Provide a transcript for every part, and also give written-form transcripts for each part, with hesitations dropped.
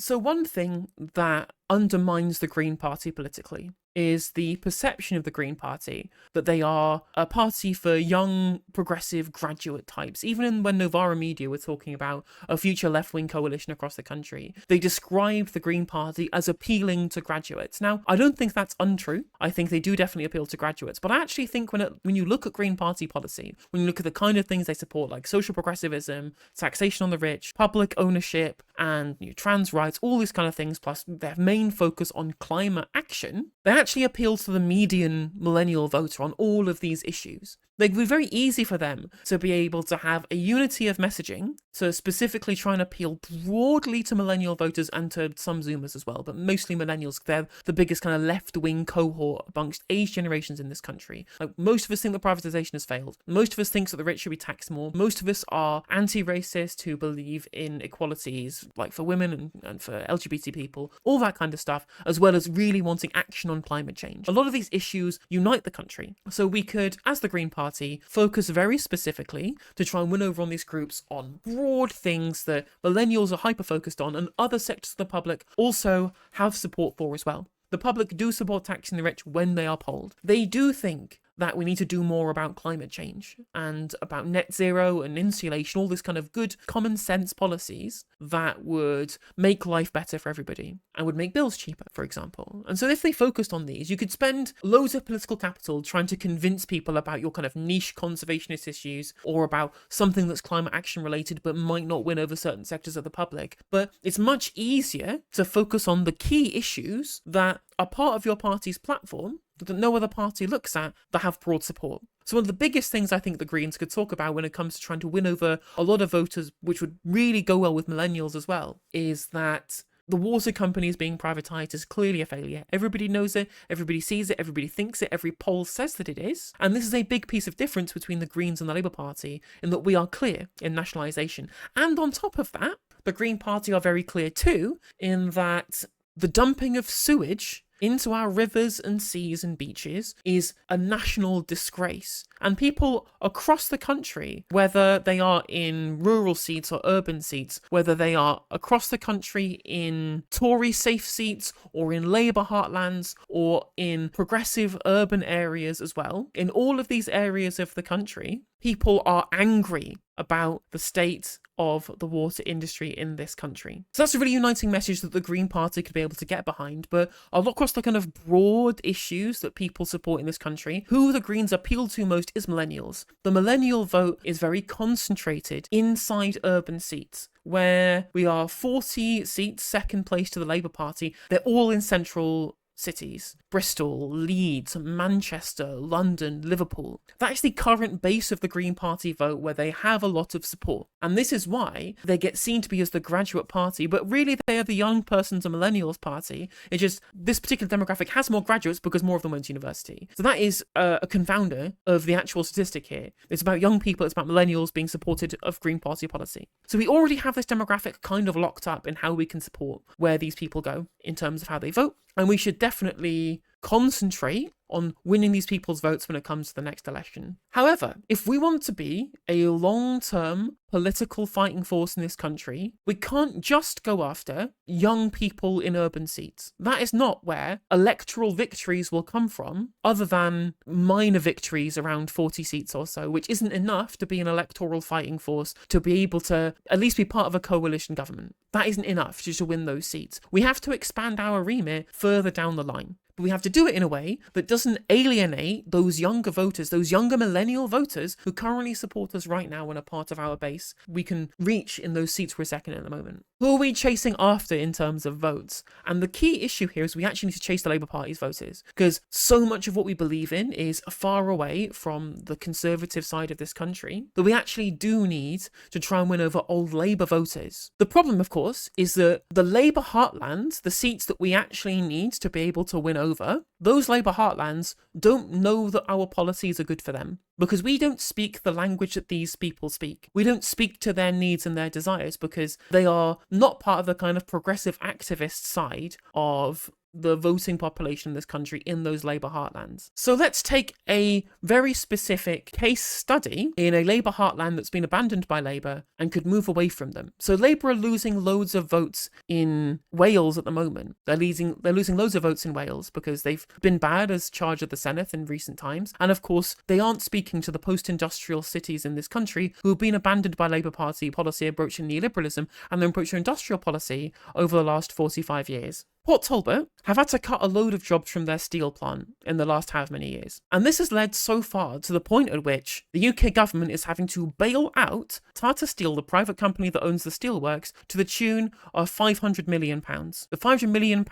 So one thing that undermines the Green Party politically is the perception of the Green Party that they are a party for young, progressive graduate types. Even when Novara Media were talking about a future left-wing coalition across the country, they described the Green Party as appealing to graduates. Now, I don't think that's untrue. I think they do definitely appeal to graduates, but I actually think when you look at Green Party policy, when you look at the kind of things they support, like social progressivism, taxation on the rich, public ownership, and trans rights, all these kind of things, plus their main focus on climate action, they actually appeal to the median millennial voter on all of these issues. It would be very easy for them to be able to have a unity of messaging, to specifically try and appeal broadly to millennial voters and to some Zoomers as well, but mostly millennials. They're the biggest kind of left-wing cohort amongst age generations in this country. Like, most of us think that privatization has failed. Most of us think that the rich should be taxed more. Most of us are anti-racist who believe in equalities, like for women and for LGBT people, all that kind of stuff, as well as really wanting action on climate change. A lot of these issues unite the country. So we could, as the Green Party, focus very specifically to try and win over on these groups on broad things that millennials are hyper-focused on and other sectors of the public also have support for as well. The public do support taxing the rich when they are polled. They do think that we need to do more about climate change and about net zero and insulation, all this kind of good common sense policies that would make life better for everybody and would make bills cheaper, for example. And so if they focused on these, you could spend loads of political capital trying to convince people about your kind of niche conservationist issues or about something that's climate action related but might not win over certain sectors of the public. But it's much easier to focus on the key issues that are part of your party's platform that no other party looks at that have broad support. So one of the biggest things I think the Greens could talk about when it comes to trying to win over a lot of voters, which would really go well with millennials as well, is that the water companies being privatised is clearly a failure. Everybody knows it, everybody sees it, everybody thinks it, every poll says that it is. And this is a big piece of difference between the Greens and the Labour Party in that we are clear in nationalisation. And on top of that, the Green Party are very clear too in that the dumping of sewage into our rivers and seas and beaches is a national disgrace. And people across the country, whether they are in rural seats or urban seats, whether they are across the country in Tory safe seats or in Labour heartlands or in progressive urban areas as well, in all of these areas of the country, people are angry about the state of the water industry in this country. So that's a really uniting message that the Green Party could be able to get behind. But across the kind of broad issues that people support in this country, who the Greens appeal to most is millennials. The millennial vote is very concentrated inside urban seats, where we are 40 seats, second place to the Labour Party. They're all in central cities: Bristol, Leeds, Manchester, London, Liverpool. That is the current base of the Green Party vote, where they have a lot of support. And this is why they get seen to be as the graduate party, but really they are the young persons and millennials party. It's just this particular demographic has more graduates because more of them went to university. So that is a confounder of the actual statistic here. It's about young people, it's about millennials being supported of Green Party policy. So we already have this demographic kind of locked up in how we can support where these people go in terms of how they vote. And we should definitely concentrate on winning these people's votes when it comes to the next election. However, if we want to be a long-term political fighting force in this country, we can't just go after young people in urban seats. That is not where electoral victories will come from, other than minor victories around 40 seats or so, which isn't enough to be an electoral fighting force to be able to at least be part of a coalition government. That isn't enough just to win those seats. We have to expand our remit further down the line. But we have to do it in a way that doesn't alienate those younger voters, those younger millennial voters who currently support us right now and are part of our base. We can reach in those seats we're second at the moment. Who are we chasing after in terms of votes? And the key issue here is we actually need to chase the Labour Party's voters, because so much of what we believe in is far away from the Conservative side of this country that we actually do need to try and win over old Labour voters. The problem, of course, is that the Labour heartlands, the seats that we actually need to be able to win over, those Labour heartlands don't know that our policies are good for them, because we don't speak the language that these people speak. We don't speak to their needs and their desires because they are not part of the kind of progressive activist side of the voting population in this country in those Labour heartlands. So let's take a very specific case study in a Labour heartland that's been abandoned by Labour and could move away from them. So Labour are losing loads of votes in Wales at the moment. They're losing loads of votes in Wales because they've been bad as charge of the Senedd in recent times. And of course, they aren't speaking to the post-industrial cities in this country who have been abandoned by Labour Party policy approaching neoliberalism and their approach to industrial policy over the last 45 years. Port Talbot have had to cut a load of jobs from their steel plant in the last how many years. And this has led so far to the point at which the UK government is having to bail out Tata Steel, the private company that owns the steelworks, to the tune of £500 million. The £500 million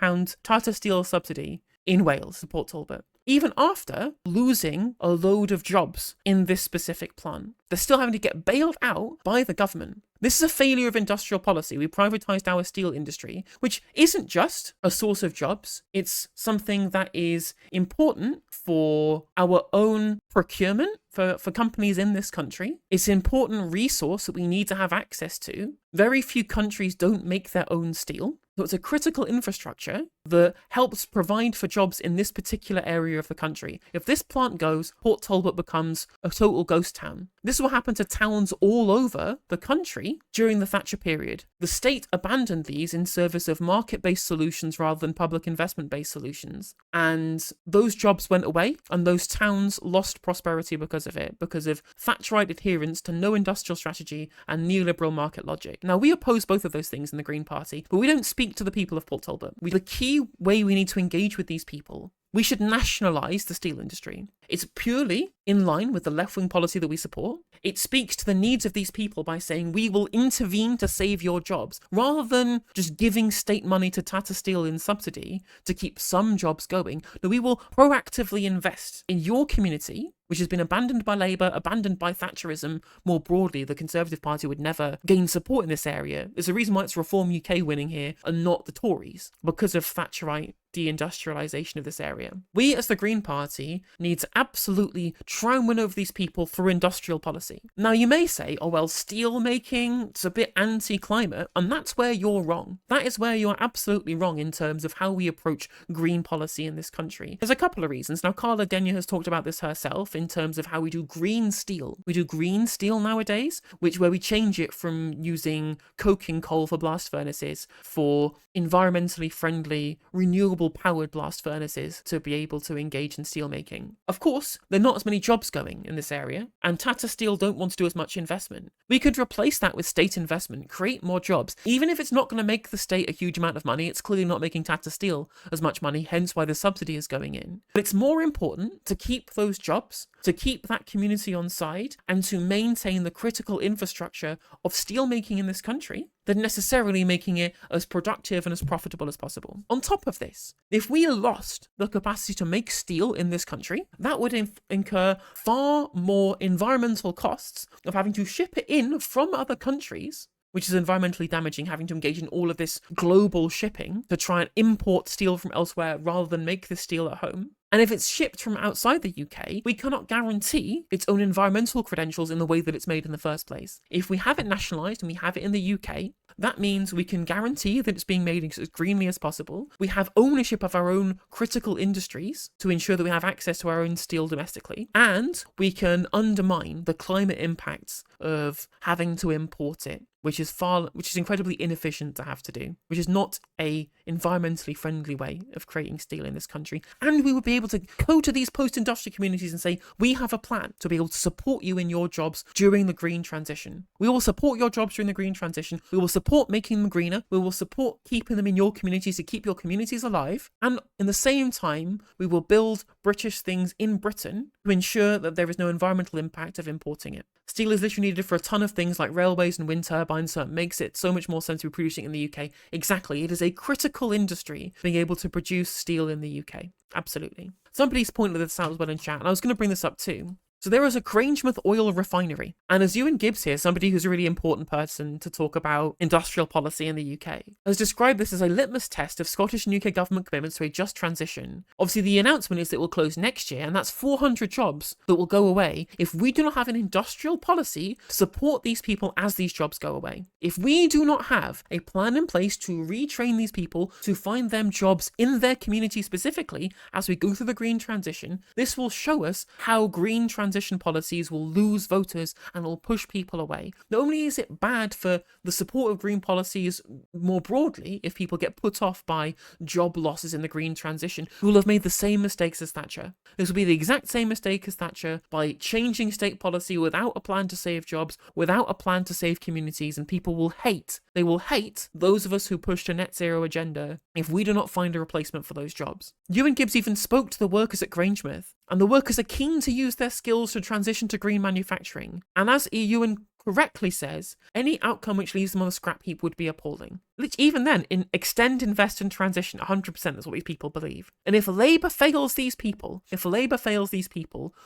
Tata Steel subsidy in Wales, to Port Talbot. Even after losing a load of jobs in this specific plant, they're still having to get bailed out by the government. This is a failure of industrial policy. We privatised our steel industry, which isn't just a source of jobs. It's something that is important for our own procurement for companies in this country. It's an important resource that we need to have access to. Very few countries don't make their own steel. So it's a critical infrastructure that helps provide for jobs in this particular area of the country. If this plant goes, Port Talbot becomes a total ghost town. This will happen to towns all over the country during the Thatcher period. The state abandoned these in service of market-based solutions rather than public investment-based solutions. And those jobs went away, and those towns lost prosperity because of it, because of Thatcherite adherence to no industrial strategy and neoliberal market logic. Now, we oppose both of those things in the Green Party, but we don't speak to the people of Port Talbot. The key way we need to engage with these people, we should nationalise the steel industry. It's purely in line with the left-wing policy that we support. It speaks to the needs of these people by saying we will intervene to save your jobs, rather than just giving state money to Tata Steel in subsidy to keep some jobs going. No, we will proactively invest in your community, which has been abandoned by Labour, abandoned by Thatcherism more broadly. The Conservative Party would never gain support in this area. There's a reason why it's Reform UK winning here and not the Tories, because of Thatcherite deindustrialisation of this area. We as the Green Party need to absolutely try and win over these people through industrial policy. Now you may say, oh well, steel making, it's a bit anti-climate, and that's where you're wrong. That is where you're absolutely wrong in terms of how we approach green policy in this country. There's a couple of reasons. Now Carla Denyer has talked about this herself in terms of how we do green steel. We do green steel nowadays, where we change it from using coking coal for blast furnaces for environmentally friendly, renewable powered blast furnaces to be able to engage in steel making. Of course, there are not as many jobs going in this area, and Tata Steel don't want to do as much investment. We could replace that with state investment, create more jobs. Even if it's not going to make the state a huge amount of money, it's clearly not making Tata Steel as much money, hence why the subsidy is going in. But it's more important to keep those jobs, to keep that community on side, and to maintain the critical infrastructure of steelmaking in this country than necessarily making it as productive and as profitable as possible. On top of this, if we lost the capacity to make steel in this country, that would incur far more environmental costs of having to ship it in from other countries, which is environmentally damaging, having to engage in all of this global shipping to try and import steel from elsewhere rather than make the steel at home. And if it's shipped from outside the UK, we cannot guarantee its own environmental credentials in the way that it's made in the first place. If we have it nationalised and we have it in the UK, that means we can guarantee that it's being made as greenly as possible. We have ownership of our own critical industries to ensure that we have access to our own steel domestically, and we can undermine the climate impacts of having to import it, which is incredibly inefficient to have to do, which is not a environmentally friendly way of creating steel in this country. And we would be able to go to these post-industrial communities and say, we have a plan to be able to support you in your jobs during the green transition. We will support your jobs during the green transition. We will support making them greener. We will support keeping them in your communities to keep your communities alive. And in the same time, we will build British things in Britain to ensure that there is no environmental impact of importing it. Steel is literally needed for a ton of things like railways and wind turbines, so it makes it so much more sense to be producing it in the UK. Exactly, it is a critical industry being able to produce steel in the UK. Absolutely. Somebody's pointed this out as well in chat, and I was going to bring this up too. So there is a Grangemouth oil refinery. And as Ewan Gibbs here, somebody who's a really important person to talk about industrial policy in the UK, has described this as a litmus test of Scottish and UK government commitments to a just transition. Obviously, the announcement is that it will close next year, and that's 400 jobs that will go away if we do not have an industrial policy to support these people as these jobs go away. If we do not have a plan in place to retrain these people, to find them jobs in their community specifically as we go through the green transition, this will show us how green transition policies will lose voters and will push people away. Not only is it bad for the support of green policies more broadly, if people get put off by job losses in the green transition, who will have made the same mistakes as Thatcher. This will be the exact same mistake as Thatcher by changing state policy without a plan to save jobs, without a plan to save communities, and people will hate. They will hate those of us who pushed a net zero agenda if we do not find a replacement for those jobs. Ewan Gibbs even spoke to the workers at Grangemouth, and the workers are keen to use their skills to transition to green manufacturing. And as Ewan correctly says, any outcome which leaves them on the scrap heap would be appalling. Which even then, in extend, invest and transition, 100% is what these people believe. And if Labour fails these people,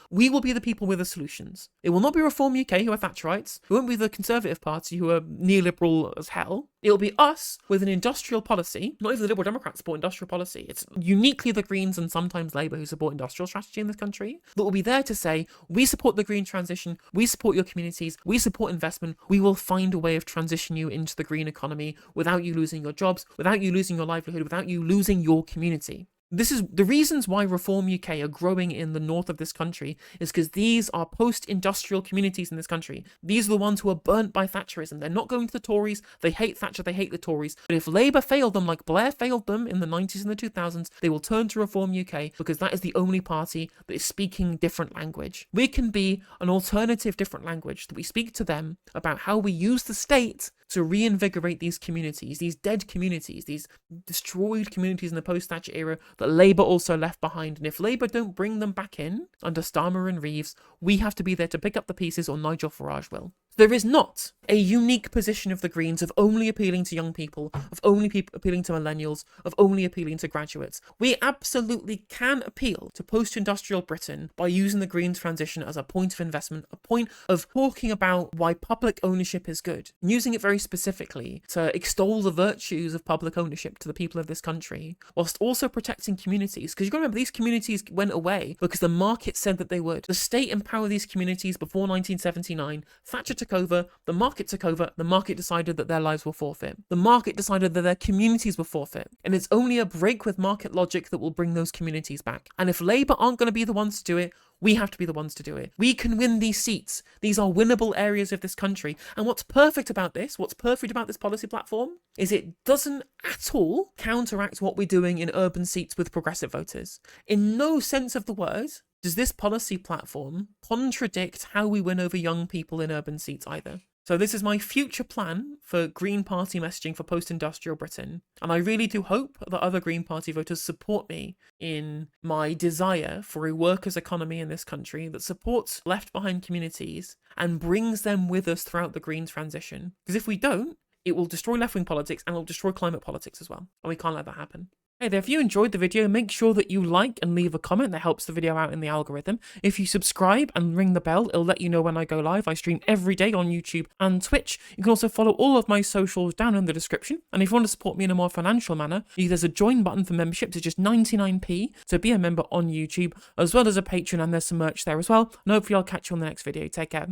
we will be the people with the solutions. It will not be Reform UK, who are Thatcherites. It won't be the Conservative Party, who are neoliberal as hell. It'll be us with an industrial policy. Not even the Liberal Democrats support industrial policy. It's uniquely the Greens and sometimes Labour who support industrial strategy in this country that will be there to say, we support the green transition, we support your communities, we support investment, we will find a way of transitioning you into the green economy without you losing your jobs, without you losing your livelihood, without you losing your community. This is the reasons why Reform UK are growing in the north of this country, is because these are post-industrial communities in this country. These are the ones who are burnt by Thatcherism. They're not going to the Tories. They hate Thatcher. They hate the Tories. But if Labour failed them like Blair failed them in the 90s and the 2000s, they will turn to Reform UK because that is the only party that is speaking different language. We can be an alternative different language that we speak to them about how we use the state to reinvigorate these communities, these dead communities, these destroyed communities in the post-Thatcher era that Labour also left behind. And if Labour don't bring them back in under Starmer and Reeves, we have to be there to pick up the pieces, or Nigel Farage will. There is not a unique position of the Greens of only appealing to young people, of only appealing to millennials, of only appealing to graduates. We absolutely can appeal to post-industrial Britain by using the green transition as a point of investment, a point of talking about why public ownership is good, and using it very specifically to extol the virtues of public ownership to the people of this country, whilst also protecting communities. Because you've got to remember, these communities went away because the market said that they would. The state empowered these communities before 1979. Thatcher took over, the market took over, the market decided that their lives were forfeit. The market decided that their communities were forfeit. And it's only a break with market logic that will bring those communities back. And if Labour aren't going to be the ones to do it, we have to be the ones to do it. We can win these seats. These are winnable areas of this country. And what's perfect about this policy platform, is it doesn't at all counteract what we're doing in urban seats with progressive voters. In no sense of the word does this policy platform contradict how we win over young people in urban seats either. So this is my future plan for Green Party messaging for post-industrial Britain. And I really do hope that other Green Party voters support me in my desire for a workers' economy in this country that supports left-behind communities and brings them with us throughout the green transition. Because if we don't, it will destroy left-wing politics and it will destroy climate politics as well. And we can't let that happen. Hey there, if you enjoyed the video, make sure that you like and leave a comment. That helps the video out in the algorithm. If you subscribe and ring the bell, it'll let you know when I go live. I stream every day on YouTube and Twitch. You can also follow all of my socials down in the description. And if you want to support me in a more financial manner, there's a join button for memberships. It's just 99p to be a member on YouTube, as well as a Patreon, and there's some merch there as well. And hopefully I'll catch you on the next video. Take care.